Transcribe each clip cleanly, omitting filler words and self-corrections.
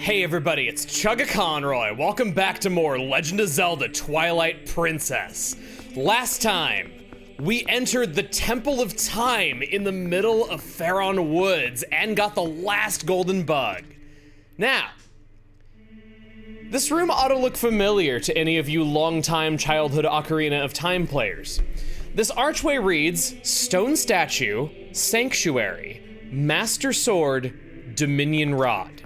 Hey everybody, it's Chugga Conroy. Welcome back to more Legend of Zelda Twilight Princess. Last time, we entered the Temple of Time in the middle of Faron Woods and got the last golden bug. Now, this room ought to look familiar to any of you longtime childhood Ocarina of Time players. This archway reads, Stone Statue, Sanctuary, Master Sword, Dominion Rod.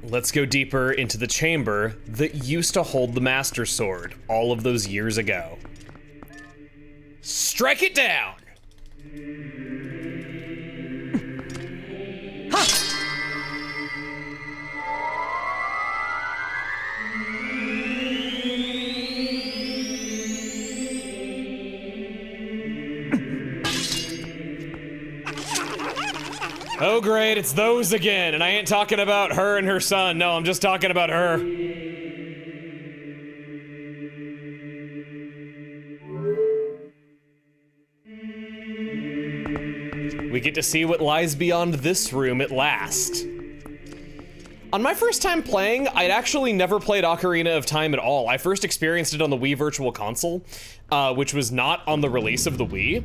Let's go deeper into the chamber that used to hold the Master Sword all of those years ago. Strike it down! Huh! Oh great, it's those again, and I ain't talking about her and her son. No, I'm just talking about her. We get to see what lies beyond this room at last. On my first time playing, I'd actually never played Ocarina of Time at all. I first experienced it on the Wii Virtual Console, which was not on the release of the Wii.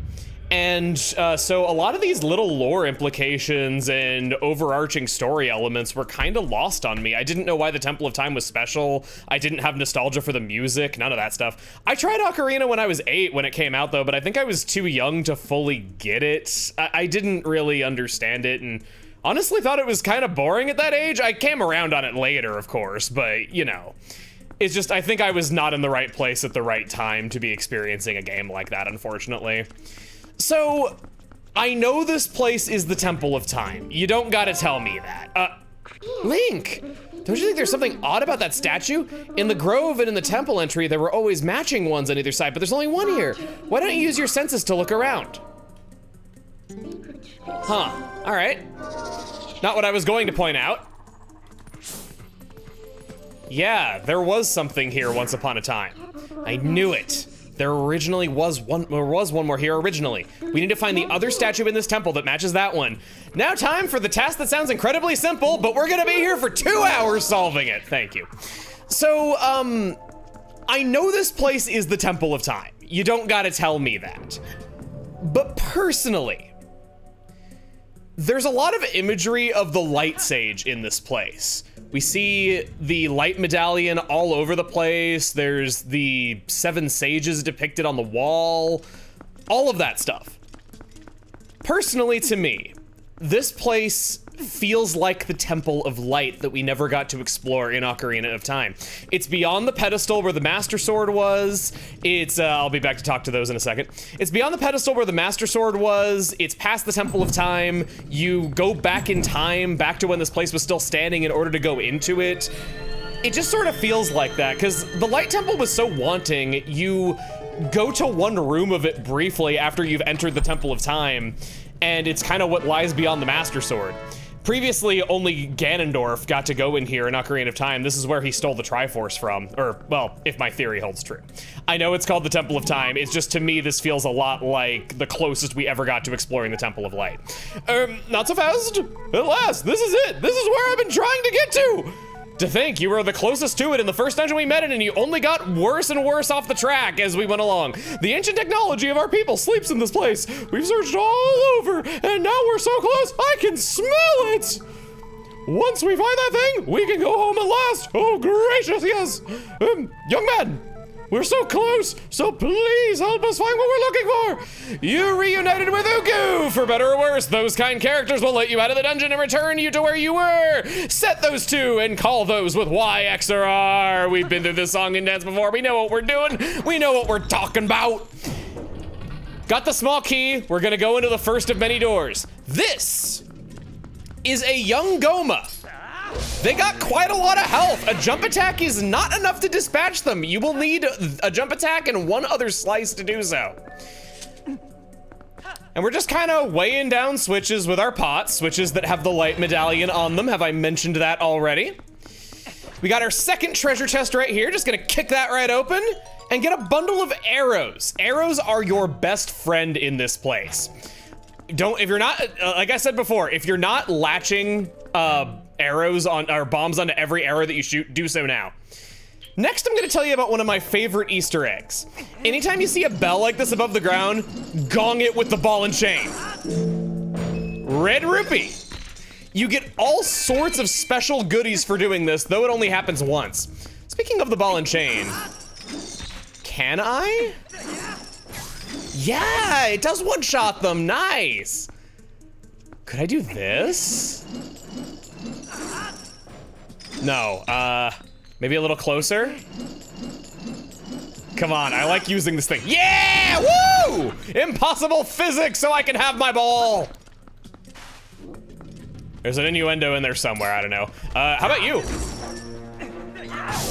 And so a lot of these little lore implications and overarching story elements were kind of lost on me. I didn't know why the Temple of Time was special. I didn't have nostalgia for the music, none of that stuff. I tried Ocarina when I was 8 when it came out though, but I think I was too young to fully get it. I didn't really understand it and honestly thought it was kind of boring at that age. I came around on it later, of course, but you know. It's just, I think I was not in the right place at the right time to be experiencing a game like that, unfortunately. So, I know this place is the Temple of Time. You don't gotta tell me that. Link! Don't you think there's something odd about that statue? In the grove and in the temple entry, there were always matching ones on either side, but there's only one here. Why don't you use your senses to look around? Huh, all right. Not what I was going to point out. Yeah, there was something here once upon a time. I knew it. There originally was one more here originally. We need to find the other statue in this temple that matches that one. Now time for the task that sounds incredibly simple, but we're gonna be here for 2 hours solving it. Thank you. So, I know this place is the Temple of Time. You don't gotta tell me that. But personally, there's a lot of imagery of the Light Sage in this place. We see the light medallion all over the place. There's the 7 sages depicted on the wall. All of that stuff. Personally, to me, this place feels like the Temple of Light that we never got to explore in Ocarina of Time. It's beyond the pedestal where the Master Sword was. It's, I'll be back to talk to those in a second. It's beyond the pedestal where the Master Sword was. It's past the Temple of Time. You go back in time, back to when this place was still standing in order to go into it. It just sort of feels like that, because the Light Temple was so wanting. You go to one room of it briefly after you've entered the Temple of Time, and it's kind of what lies beyond the Master Sword. Previously, only Ganondorf got to go in here in Ocarina of Time. This is where he stole the Triforce from, or, well, if my theory holds true. I know it's called the Temple of Time, it's just, to me, this feels a lot like the closest we ever got to exploring the Temple of Light. Not so fast. At last, this is it. This is where I've been trying to get to. To think you were the closest to it in the first dungeon we met in, and you only got worse and worse off the track as we went along. The ancient technology of our people sleeps in this place. We've searched all over, and now we're so close, I can smell it! Once we find that thing, we can go home at last. Oh, gracious, yes. Young man, we're so close, so please help us find what we're looking for. You reunited with Uku. For better or worse, those kind characters will let you out of the dungeon and return you to where you were. Set those two and call those with Y, X, or R. We've been through this song and dance before. We know what we're doing. We know what we're talking about. Got the small key. We're gonna go into the first of many doors. This is a young Goma. They got quite a lot of health. A jump attack is not enough to dispatch them. You will need a jump attack and one other slice to do so. And we're just kind of weighing down switches with our pots, switches that have the light medallion on them. Have I mentioned that already? We got our second treasure chest right here. Just gonna kick that right open and get a bundle of arrows. Arrows are your best friend in this place. if you're not, like I said before, if you're not latching arrows on, or bombs onto every arrow that you shoot, do so now. Next, I'm gonna tell you about one of my favorite Easter eggs. Anytime you see a bell like this above the ground, gong it with the ball and chain. Red rupee. You get all sorts of special goodies for doing this, though it only happens once. Speaking of the ball and chain, can I? Yeah, it does one-shot them, nice. Could I do this? No, maybe a little closer? Come on, I like using this thing. Yeah, woo! Impossible physics so I can have my ball. There's an innuendo in there somewhere, I don't know. How about you?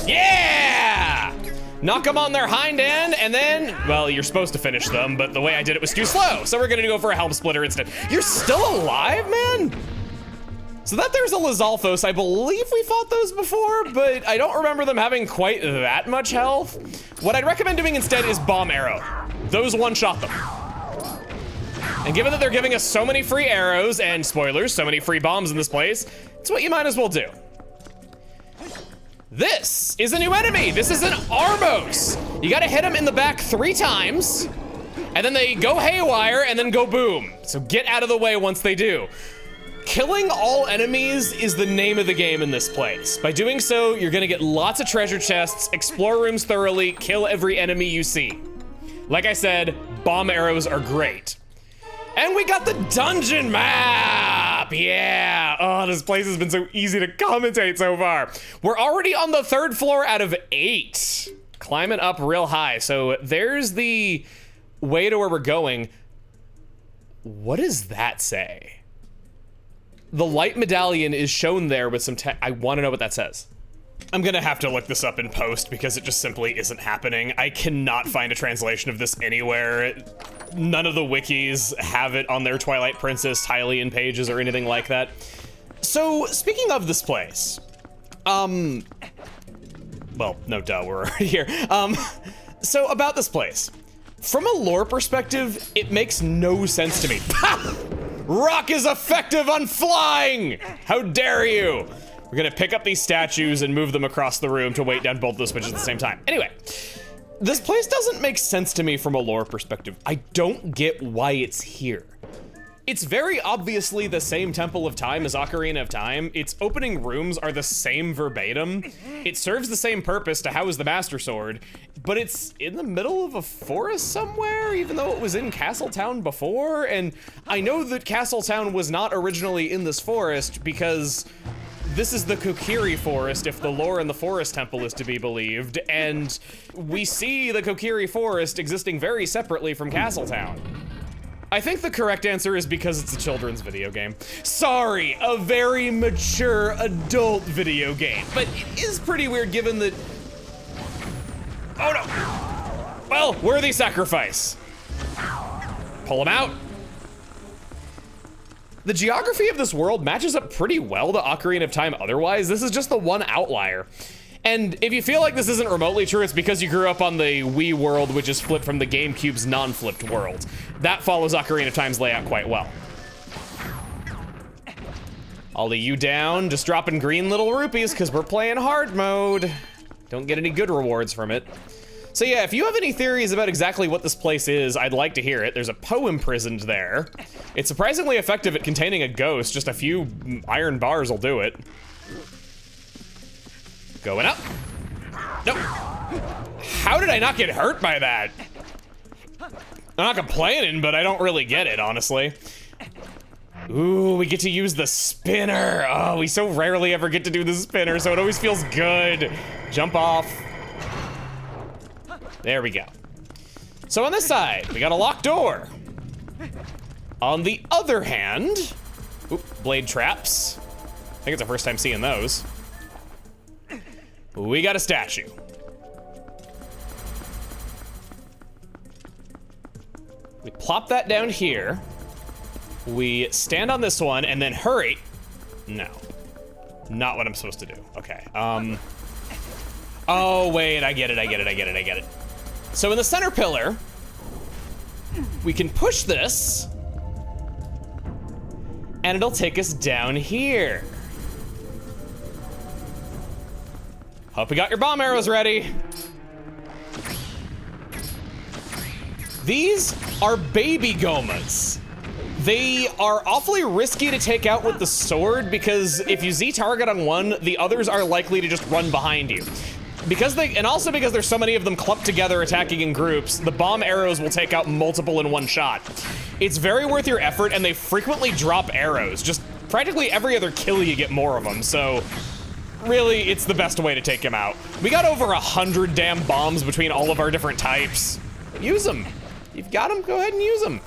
Yeah! Knock them on their hind end, and then, well, you're supposed to finish them, but the way I did it was too slow, so we're gonna go for a helm splitter instead. You're still alive, man? So that there's a Lizalfos. I believe we fought those before, but I don't remember them having quite that much health. What I'd recommend doing instead is Bomb Arrow. Those one-shot them. And given that they're giving us so many free arrows, and spoilers, so many free bombs in this place, it's what you might as well do. This is a new enemy. This is an Arbos. You gotta hit them in the back 3 times, and then they go haywire and then go boom. So get out of the way once they do. Killing all enemies is the name of the game in this place. By doing so, you're gonna get lots of treasure chests, explore rooms thoroughly, kill every enemy you see. Like I said, bomb arrows are great. And we got the dungeon map! Yeah! Oh, this place has been so easy to commentate so far. We're already on the 3rd floor out of 8. Climbing up real high. So there's the way to where we're going. What does that say? The light medallion is shown there with some text. I want to know what that says. I'm gonna have to look this up in post because it just simply isn't happening. I cannot find a translation of this anywhere. None of the wikis have it on their Twilight Princess Hylian pages or anything like that. So, speaking of this place, well, no duh, we're already here. So about this place. From a lore perspective, it makes no sense to me. Rock is effective on flying! How dare you! We're gonna pick up these statues and move them across the room to weight down both those switches at the same time. Anyway, this place doesn't make sense to me from a lore perspective. I don't get why it's here. It's very obviously the same Temple of Time as Ocarina of Time. Its opening rooms are the same verbatim. It serves the same purpose to house the Master Sword, but it's in the middle of a forest somewhere, even though it was in Castletown before. And I know that Castletown was not originally in this forest because this is the Kokiri Forest, if the lore in the Forest Temple is to be believed, and we see the Kokiri Forest existing very separately from Castletown. I think the correct answer is because it's a children's video game. Sorry, a very mature adult video game, but it is pretty weird given that... Oh no! Well, worthy sacrifice. Pull them out. The geography of this world matches up pretty well to Ocarina of Time otherwise. This is just the one outlier. And if you feel like this isn't remotely true, it's because you grew up on the Wii world, which is flipped from the GameCube's non-flipped world. That follows Ocarina of Time's layout quite well. Ollie you down, just dropping green little rupees because we're playing hard mode. Don't get any good rewards from it. So yeah, if you have any theories about exactly what this place is, I'd like to hear it. There's a Poe imprisoned there. It's surprisingly effective at containing a ghost. Just a few iron bars will do it. Going up. Nope. How did I not get hurt by that? I'm not complaining, but I don't really get it, honestly. Ooh, we get to use the spinner. Oh, we so rarely ever get to do the spinner, so it always feels good. Jump off. There we go. So on this side, we got a locked door. On the other hand, oop, blade traps. I think it's the first time seeing those. We got a statue. We plop that down here. We stand on this one and then hurry. No, not what I'm supposed to do. Okay, oh wait, I get it. So in the center pillar, we can push this and it'll take us down here. Hope you got your bomb arrows ready. These are baby Gomas. They are awfully risky to take out with the sword because if you Z target on one, the others are likely to just run behind you. And also because there's so many of them clumped together attacking in groups, the bomb arrows will take out multiple in one shot. It's very worth your effort, and they frequently drop arrows. Just practically every other kill you get more of them, so really, it's the best way to take him out. We got over 100 damn bombs between all of our different types. Use them. You've got them, go ahead and use them.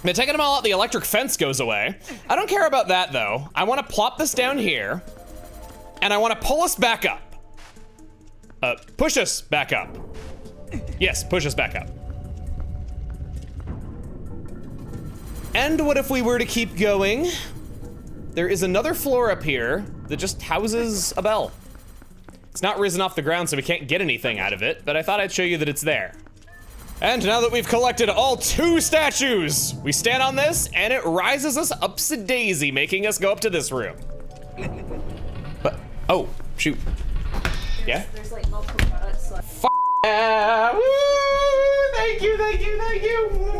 But taking them all out, the electric fence goes away. I don't care about that though. I wanna plop this down here, and I wanna pull us back up. Push us back up. Yes, push us back up. And what if we were to keep going? There is another floor up here that just houses a bell. It's not risen off the ground, so we can't get anything out of it, but I thought I'd show you that it's there. And now that we've collected all 2 statues, we stand on this and it rises us upsy-daisy, making us go up to this room. But, oh, shoot. Yeah? There's like multiple products. So. Yeah! Woo! Thank you, thank you, thank you!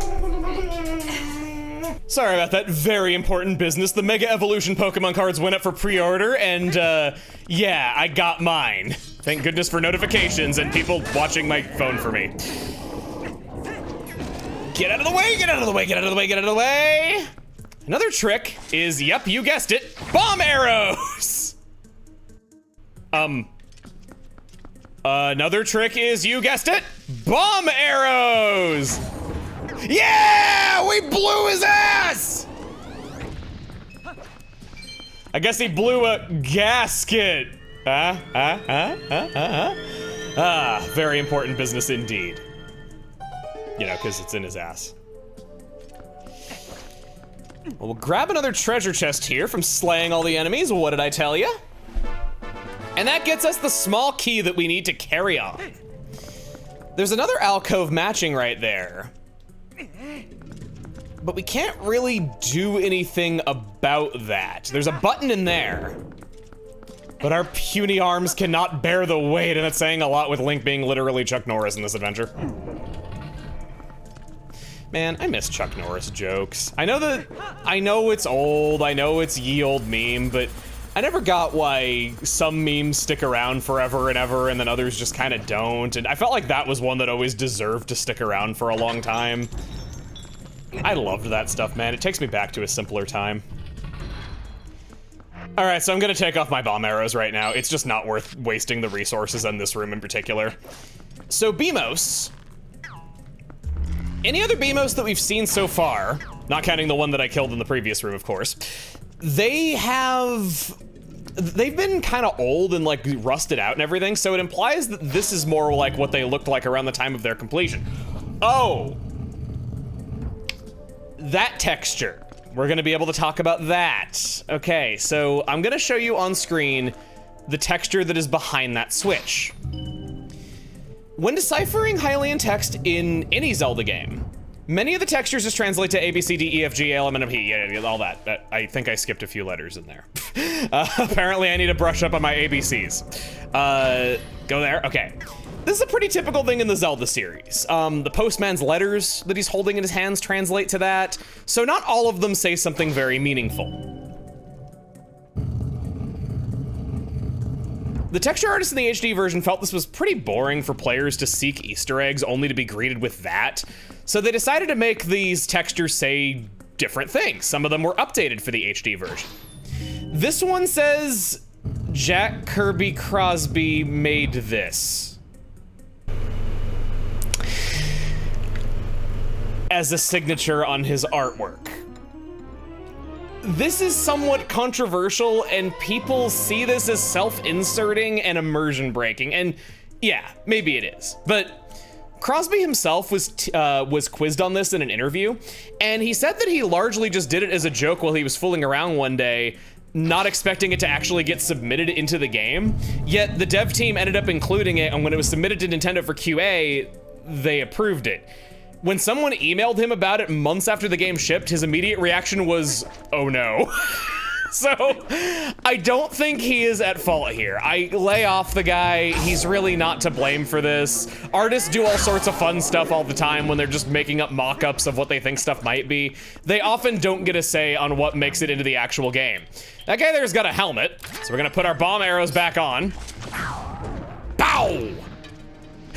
Sorry about that very important business. The Mega Evolution Pokemon cards went up for pre-order, and yeah, I got mine. Thank goodness for notifications and people watching my phone for me. Get out of the way, get out of the way, get out of the way, get out of the way! Another trick is, yep, you guessed it, bomb arrows! Another trick is, you guessed it, bomb arrows! Yeah! We blew his ass! I guess he blew a gasket. Very important business indeed. You know, because it's in his ass. Well, we'll grab another treasure chest here from slaying all the enemies. What did I tell you? And that gets us the small key that we need to carry on. There's another alcove matching right there. But we can't really do anything about that. There's a button in there. But our puny arms cannot bear the weight, and that's saying a lot with Link being literally Chuck Norris in this adventure. Man, I miss Chuck Norris jokes. I know it's old, I know it's ye old meme, but I never got why some memes stick around forever and ever and then others just kind of don't. And I felt like that was one that always deserved to stick around for a long time. I loved that stuff, man. It takes me back to a simpler time. All right, so I'm gonna take off my bomb arrows right now. It's just not worth wasting the resources in this room in particular. So Beamos, any other Beamos that we've seen so far, not counting the one that I killed in the previous room, of course, they've been kind of old and like rusted out and everything, so it implies that this is more like what they looked like around the time of their completion. Oh, that texture. We're gonna be able to talk about that. Okay, so I'm gonna show you on screen the texture that is behind that switch. When deciphering Hylian text in any Zelda game, many of the textures just translate to A, B, C, D, E, F, G, L, M, N, O, P, yeah, all that. But I think I skipped a few letters in there. Apparently I need to brush up on my ABCs. Go there, okay. This is a pretty typical thing in the Zelda series. The postman's letters that he's holding in his hands translate to that, so not all of them say something very meaningful. The texture artist in the HD version felt this was pretty boring for players to seek Easter eggs only to be greeted with that, so they decided to make these textures say different things. Some of them were updated for the HD version. This one says, Jack Kirby Crosby made this as a signature on his artwork. This is somewhat controversial, and people see this as self-inserting and immersion breaking, and yeah, maybe it is. But Crosby himself was quizzed on this in an interview, and he said that he largely just did it as a joke while he was fooling around one day, not expecting it to actually get submitted into the game. Yet the dev team ended up including it, and when it was submitted to Nintendo for QA, they approved it. When someone emailed him about it months after the game shipped, his immediate reaction was, oh no. So, I don't think he is at fault here. I lay off the guy. He's really not to blame for this. Artists do all sorts of fun stuff all the time when they're just making up mock-ups of what they think stuff might be. They often don't get a say on what makes it into the actual game. That guy there's got a helmet, so we're gonna put our bomb arrows back on. Bow!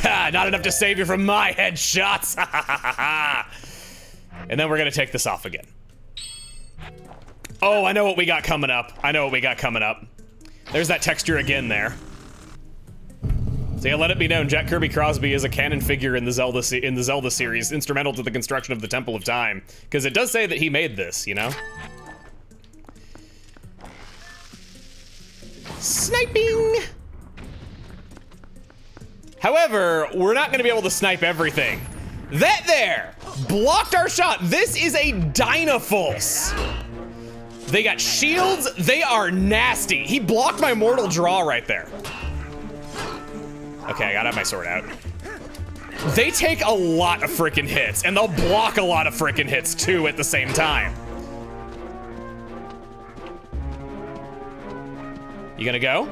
Ha, not enough to save you from my headshots. And then we're gonna take this off again. Oh, I know what we got coming up. I know what we got coming up. There's that texture again there. So yeah, let it be known, Jack Kirby Crosby is a canon figure in the Zelda series, instrumental to the construction of the Temple of Time. Because it does say that he made this, you know? Sniping! However, we're not gonna be able to snipe everything. That there blocked our shot. This is a Dynafulse. They got shields, they are nasty. He blocked my mortal draw right there. Okay, I gotta have my sword out. They take a lot of freaking hits, and they'll block a lot of freaking hits too at the same time. You gonna go?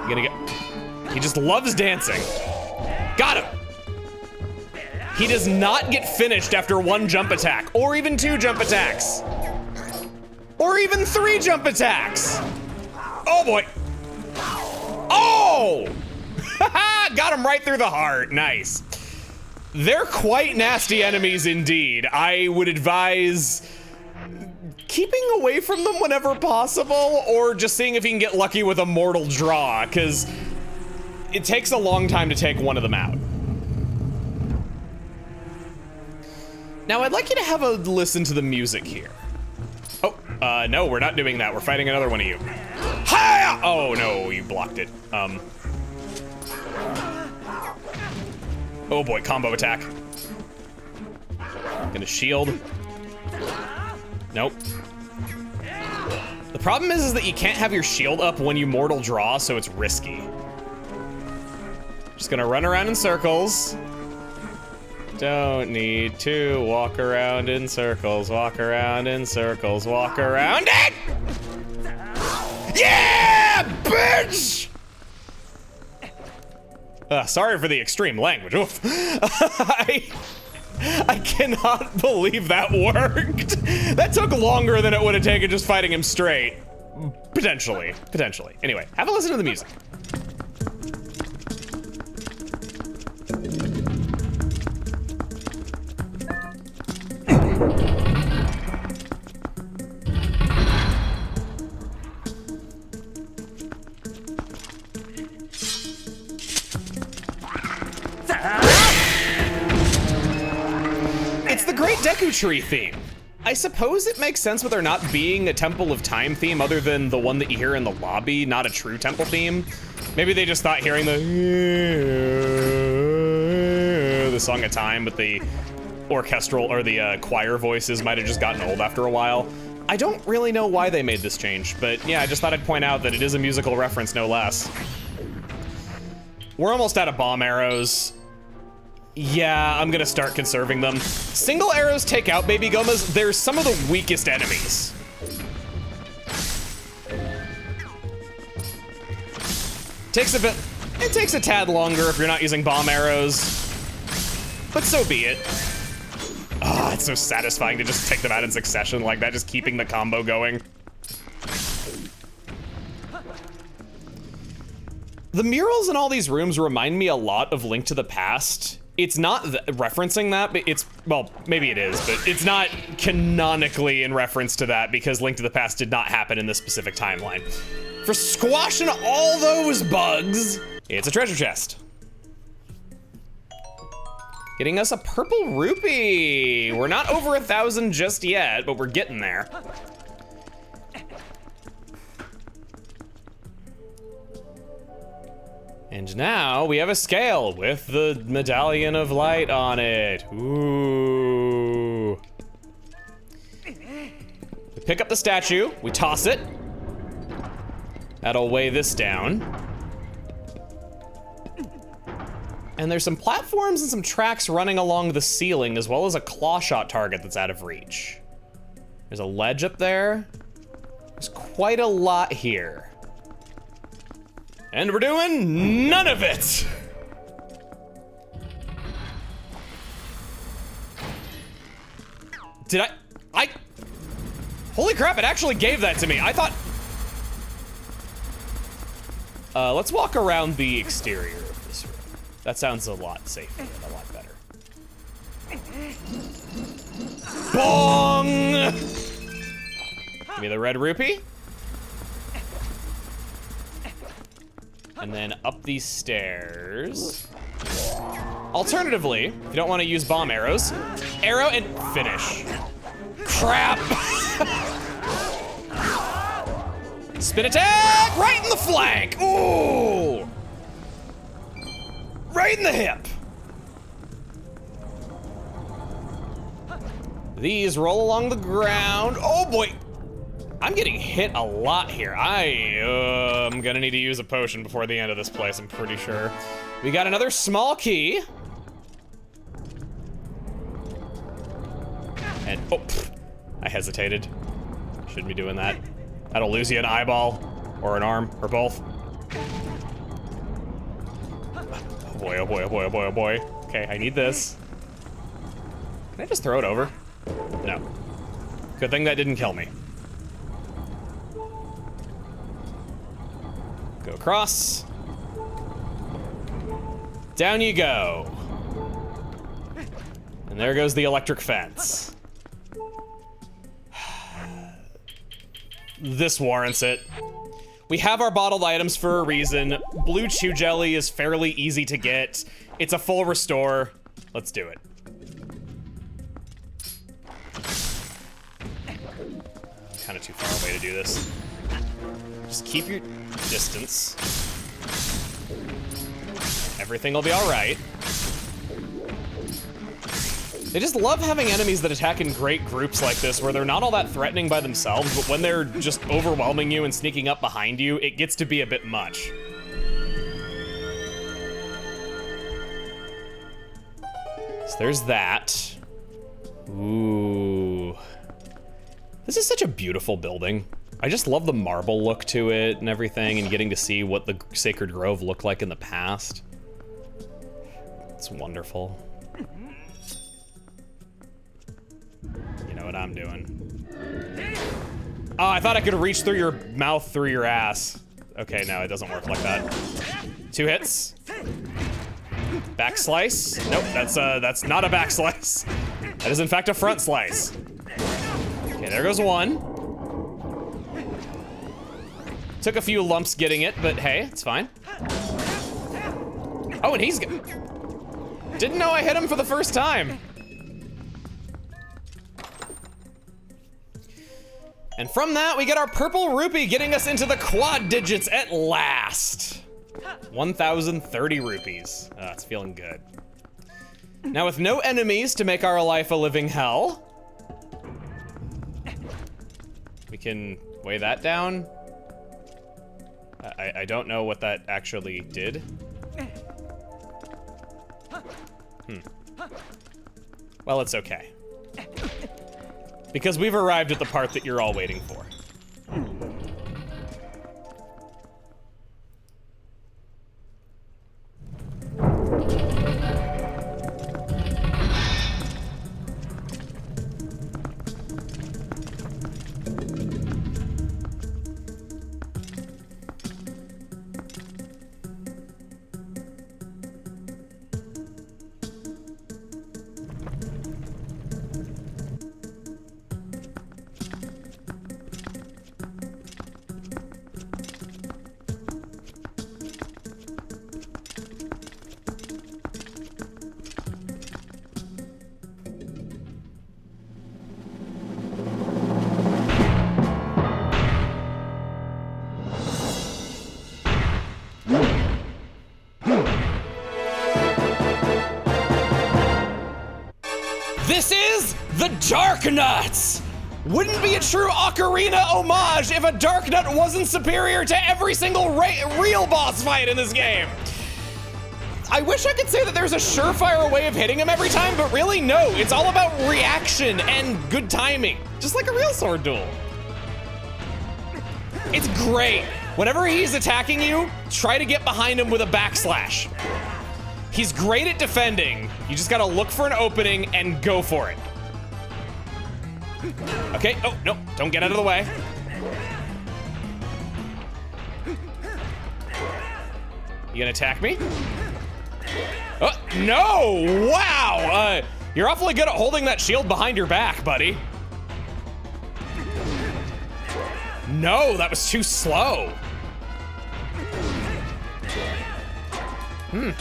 You gonna go? He just loves dancing. Got him. He does not get finished after one jump attack, or even two jump attacks. Or even three jump attacks. Oh boy. Oh! Got him right through the heart, nice. They're quite nasty enemies indeed. I would advise keeping away from them whenever possible, or just seeing if you can get lucky with a mortal draw, because it takes a long time to take one of them out. Now I'd like you to have a listen to the music here. Oh, no, we're not doing that. We're fighting another one of you. Hi! Oh no, you blocked it. Oh boy, combo attack. Gonna shield. Nope. The problem is that you can't have your shield up when you mortal draw, so it's risky. Just gonna run around in circles. Don't need to walk around in circles, walk around in circles, walk around it! Yeah, bitch! Sorry for the extreme language. Oof. I cannot believe that worked. That took longer than it would have taken just fighting him straight. Potentially. Anyway, have a listen to the music. It's the Great Deu Tree theme. I suppose it makes sense with there not being a Temple of Time theme other than the one that you hear in the lobby, not a true temple theme. Maybe they just thought hearing the Song of Time with the orchestral or the choir voices might have just gotten old after a while. I don't really know why they made this change, but yeah, I just thought I'd point out that it is a musical reference, no less. We're almost out of bomb arrows. Yeah, I'm gonna start conserving them. Single arrows take out Baby Gomas. They're some of the weakest enemies. It takes a tad longer if you're not using bomb arrows, but so be it. Ah, it's so satisfying to just take them out in succession like that, just keeping the combo going. The murals in all these rooms remind me a lot of Link to the Past. It's not referencing that, but it's, well, maybe it is, but it's not canonically in reference to that because Link to the Past did not happen in this specific timeline. For squashing all those bugs, it's a treasure chest. Getting us a purple rupee. We're not over 1,000 just yet, but we're getting there. And now we have a scale with the Medallion of Light on it. Ooh. We pick up the statue, we toss it. That'll weigh this down. And there's some platforms and some tracks running along the ceiling, as well as a claw shot target that's out of reach. There's a ledge up there. There's quite a lot here. And we're doing none of it! Did I? Holy crap, it actually gave that to me. I thought... let's walk around the exterior of this room. That sounds a lot safer and a lot better. Bong! Give me the red rupee. And then up these stairs. Alternatively, if you don't want to use bomb arrows, arrow and finish. Crap! Spin attack! Right in the flank! Ooh! Right in the hip! These roll along the ground. Oh boy! I'm getting hit a lot here. I'm gonna need to use a potion before the end of this place, I'm pretty sure. We got another small key. And, oh, pfft, I hesitated. Shouldn't be doing that. That'll lose you an eyeball, or an arm, or both. Oh boy, oh boy, oh boy, oh boy, oh boy. Okay, I need this. Can I just throw it over? No. Good thing that didn't kill me. Go across. Down you go. And there goes the electric fence. This warrants it. We have our bottled items for a reason. Blue chew jelly is fairly easy to get. It's a full restore. Let's do it. Kind of too far away to do this. Just keep your distance. Everything will be all right. They just love having enemies that attack in great groups like this, where they're not all that threatening by themselves, but when they're just overwhelming you and sneaking up behind you, it gets to be a bit much. So there's that. Ooh. This is such a beautiful building. I just love the marble look to it and everything, and getting to see what the Sacred Grove looked like in the past. It's wonderful. You know what I'm doing. Oh, I thought I could reach through your mouth, through your ass. Okay, no, it doesn't work like that. 2 hits. Back slice. Nope, that's not a back slice. That is in fact a front slice. Okay, there goes 1. Took a few lumps getting it, but hey, it's fine. Oh, and he's didn't know I hit him for the first time. And from that, we get our purple rupee, getting us into the quad digits at last. 1,030 rupees. Oh, it's feeling good. Now with no enemies to make our life a living hell, we can weigh that down. I don't know what that actually did. Well, it's okay. Because we've arrived at the part that you're all waiting for. This is the Dark Nuts! Wouldn't be a true Ocarina homage if a Dark Nut wasn't superior to every single real boss fight in this game. I wish I could say that there's a surefire way of hitting him every time, but really, no. It's all about reaction and good timing, just like a real sword duel. It's great. Whenever he's attacking you, try to get behind him with a backslash. He's great at defending. You just gotta look for an opening and go for it. Okay, oh, no, don't get out of the way. You gonna attack me? Oh, no, wow. You're awfully good at holding that shield behind your back, buddy. No, that was too slow.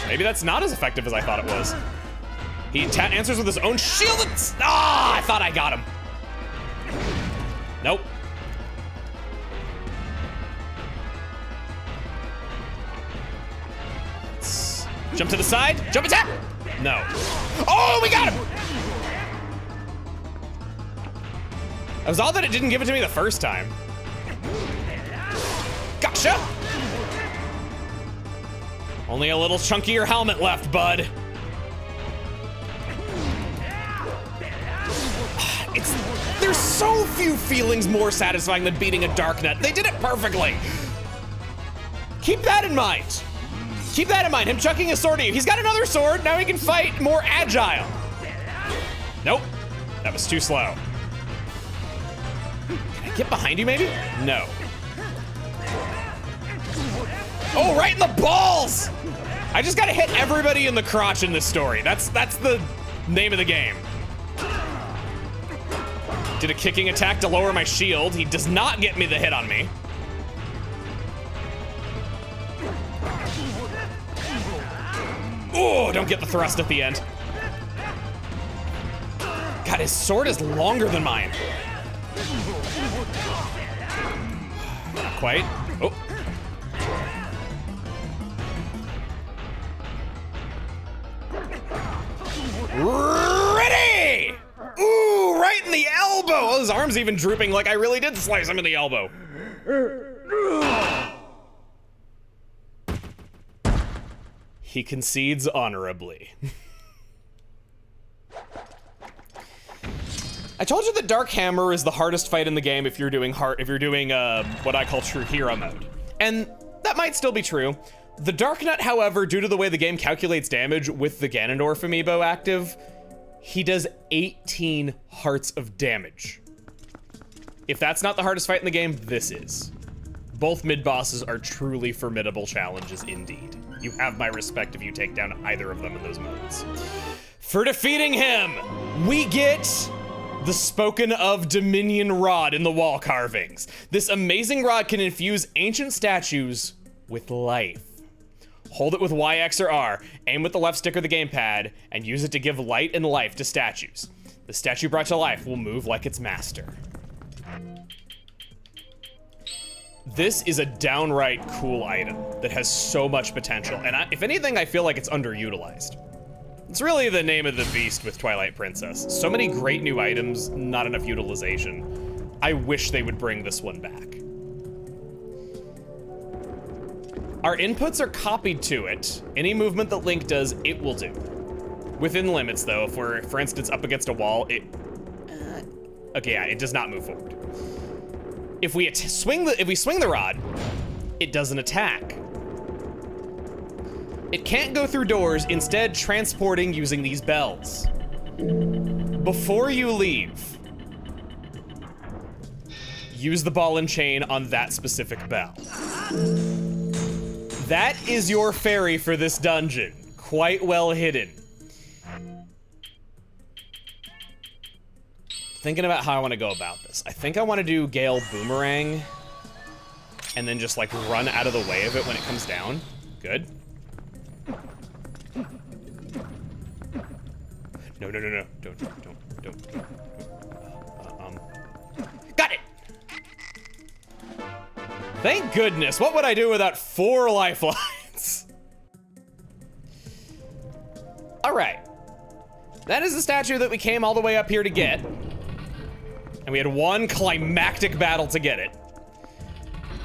Maybe that's not as effective as I thought it was. He answers with his own shield. I thought I got him. Nope. Let's jump to the side, jump attack. No. Oh, we got him. It was all that it didn't give it to me the first time. Gotcha. Only a little chunkier helmet left, bud. There's so few feelings more satisfying than beating a Dark Nut. They did it perfectly. Keep that in mind. Keep that in mind, him chucking his sword at you. He's got another sword, now he can fight more agile. Nope, that was too slow. Can I get behind you maybe? No. Oh, right in the balls! I just gotta hit everybody in the crotch in this story. That's the name of the game. Did a kicking attack to lower my shield. He does not get me the hit on me. Oh, don't get the thrust at the end. God, his sword is longer than mine. Not quite. Oh. Ready! Ooh, right in the elbow! Oh, his arm's even drooping like I really did slice him in the elbow. He concedes honorably. I told you that Dark Hammer is the hardest fight in the game if you're doing what I call true hero mode. And that might still be true. The Dark Nut, however, due to the way the game calculates damage with the Ganondorf amiibo active, he does 18 hearts of damage. If that's not the hardest fight in the game, this is. Both mid-bosses are truly formidable challenges indeed. You have my respect if you take down either of them in those modes. For defeating him, we get the spoken of Dominion Rod in the wall carvings. This amazing rod can infuse ancient statues with life. Hold it with Y, X, or R, aim with the left stick or the gamepad, and use it to give light and life to statues. The statue brought to life will move like its master. This is a downright cool item that has so much potential, and if anything, I feel like it's underutilized. It's really the name of the beast with Twilight Princess. So many great new items, not enough utilization. I wish they would bring this one back. Our inputs are copied to it. Any movement that Link does, it will do. Within limits, though. If we're, for instance, up against a wall, okay, yeah, it does not move forward. If we swing the rod, it doesn't attack. It can't go through doors, instead transporting using these bells. Before you leave, use the ball and chain on that specific bell. That is your fairy for this dungeon. Quite well hidden. Thinking about how I want to go about this. I think I want to do Gale Boomerang and then just like run out of the way of it when it comes down. Good. No. Don't. Got it! Thank goodness. What would I do without 4 lifelines? All right. That is the statue that we came all the way up here to get. And we had one climactic battle to get it.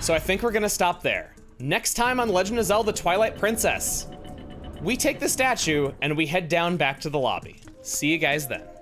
So I think we're gonna stop there. Next time on Legend of Zelda Twilight Princess, We take the statue and we head down back to the lobby. See you guys then.